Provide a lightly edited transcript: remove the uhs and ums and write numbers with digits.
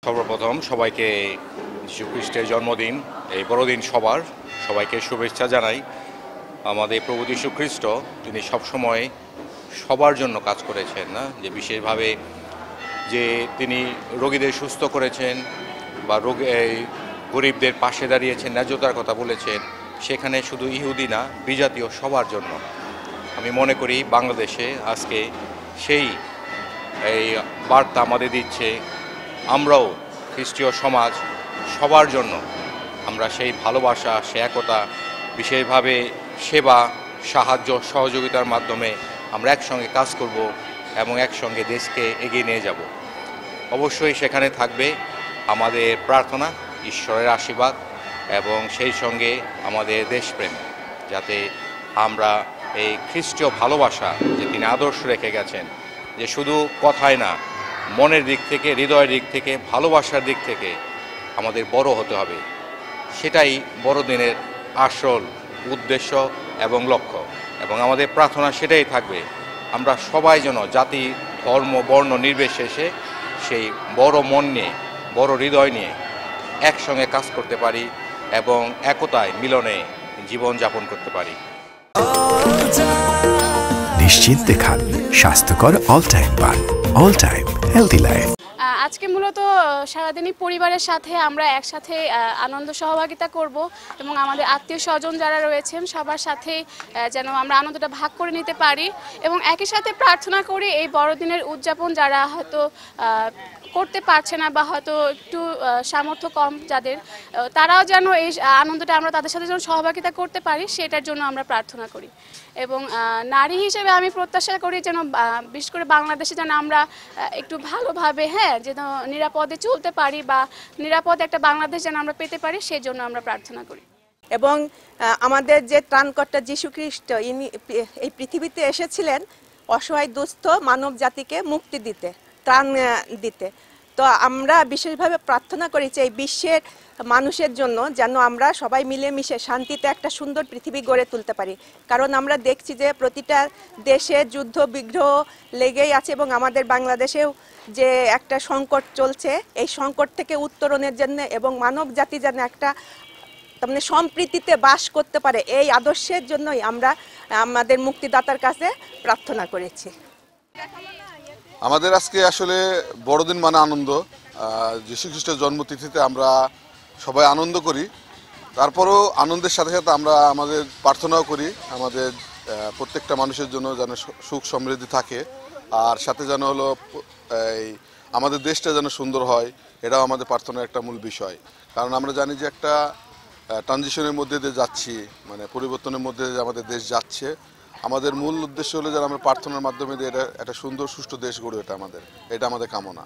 সর্বপ্রথম সবাইকে যীশু খ্রিস্টের জন্মদিন, এই বড়দিন সবাইকে শুভেচ্ছা জানাই। আমাদের প্রভু যীশু খ্রিস্ট তিনি সবসময় সবার জন্য কাজ করেছেন, না যে বিশেষভাবে যে তিনি রোগীদের সুস্থ করেছেন বা গরিবদের পাশে দাঁড়িয়েছেন, ন্যায্যতার কথা বলেছেন, সেখানে শুধু ইহুদি না, বিজাতীয় সবার জন্য। আমি মনে করি বাংলাদেশে আজকে সেই বার্তা আমাদের দিচ্ছে, আমরাও খ্রিস্টীয় সমাজ সবার জন্য আমরা সেই ভালোবাসা, সে একতা, বিশেষভাবে সেবা, সাহায্য, সহযোগিতার মাধ্যমে আমরা একসঙ্গে কাজ করব এবং একসঙ্গে দেশকে এগিয়ে নিয়ে যাব। অবশ্যই সেখানে থাকবে আমাদের প্রার্থনা, ঈশ্বরের আশীর্বাদ এবং সেই সঙ্গে আমাদের দেশপ্রেম, যাতে আমরা এই খ্রিস্টীয় ভালোবাসা যে তিনি আদর্শ রেখে গেছেন, যে শুধু কথায় না, মনের দিক থেকে, হৃদয়ের দিক থেকে, ভালোবাসার দিক থেকে আমাদের বড় হতে হবে। সেটাই বড়দিনের আসল উদ্দেশ্য এবং লক্ষ্য। এবং আমাদের প্রার্থনা সেটাই থাকবে, আমরা সবাই যেন জাতি, ধর্ম, বর্ণ নির্বিশেষে সেই বড় মন নিয়ে, বড় হৃদয় নিয়ে একসঙ্গে কাজ করতে পারি এবং একতায়, মিলনে জীবনযাপন করতে পারি। নিশ্চিন্তে খান স্বাস্থ্যকর অল টাইম পান, অল টাইম হেলদি লাইফ। আজকে মূলত সারাদিনই পরিবারের সাথে আমরা একসাথে আনন্দ সহভাগিতা করব এবং আমাদের আত্মীয় স্বজন যারা রয়েছেন সবার সাথে যেন আমরা আনন্দটা ভাগ করে নিতে পারি এবং একই সাথে প্রার্থনা করি এই বড়দিনের উদযাপন যারা হয়তো করতে পারছে না বা হয়তো একটু সামর্থ্য কম যাদের, তারাও যেন এই আনন্দটা আমরা তাদের সাথে যেন সহভাগিতা করতে পারি, সেটার জন্য আমরা প্রার্থনা করি। এবং নারী হিসেবে আমি প্রত্যাশা করি যেন বিশেষ করে বাংলাদেশে যেন আমরা একটু ভালোভাবে যেন নিরাপদে চলতে পারি বা নিরাপদ একটা বাংলাদেশ যেন আমরা পেতে পারি, সেই জন্য আমরা প্রার্থনা করি। এবং আমাদের যে ত্রাণকর্তা যীশু খ্রিস্ট, ইনি এই পৃথিবীতে এসেছিলেন অসহায় দুস্থ মানব জাতিকে মুক্তি দিতে, ত্রাণ দিতে। তো আমরা বিশেষভাবে প্রার্থনা করি যে এই বিশ্বের মানুষের জন্য যেন আমরা সবাই মিলেমিশে শান্তিতে একটা সুন্দর পৃথিবী গড়ে তুলতে পারি। কারণ আমরা দেখছি যে প্রতিটা দেশে যুদ্ধ বিগ্রহ লেগেই আছে এবং আমাদের বাংলাদেশেও যে একটা সংকট চলছে, এই সংকট থেকে উত্তরণের জন্য এবং মানব জাতি যেন একটা মানে সম্প্রীতিতে বাস করতে পারে, এই আদর্শের জন্যই আমরা আমাদের মুক্তিদাতার কাছে প্রার্থনা করেছি। আমাদের আজকে আসলে বড়দিন মানে আনন্দ। যীশু খ্রিস্টের জন্মতিথিতে আমরা সবাই আনন্দ করি, তারপরেও আনন্দের সাথে সাথে আমরা আমাদের প্রার্থনাও করি আমাদের প্রত্যেকটা মানুষের জন্য যেন সুখ সমৃদ্ধি থাকে, আর সাথে যেন হলো এই আমাদের দেশটা যেন সুন্দর হয়, এটাও আমাদের প্রার্থনার একটা মূল বিষয়। কারণ আমরা জানি যে একটা ট্রানজিশনের মধ্যে দিয়ে যাচ্ছি, মানে পরিবর্তনের মধ্যে দিয়ে আমাদের দেশ যাচ্ছে। আমাদের মূল উদ্দেশ্য হলো যেন আমরা প্রার্থনার মাধ্যমে এটা একটা সুন্দর সুষ্ঠু দেশ গড়ে ওঠে, এটা আমাদের কামনা।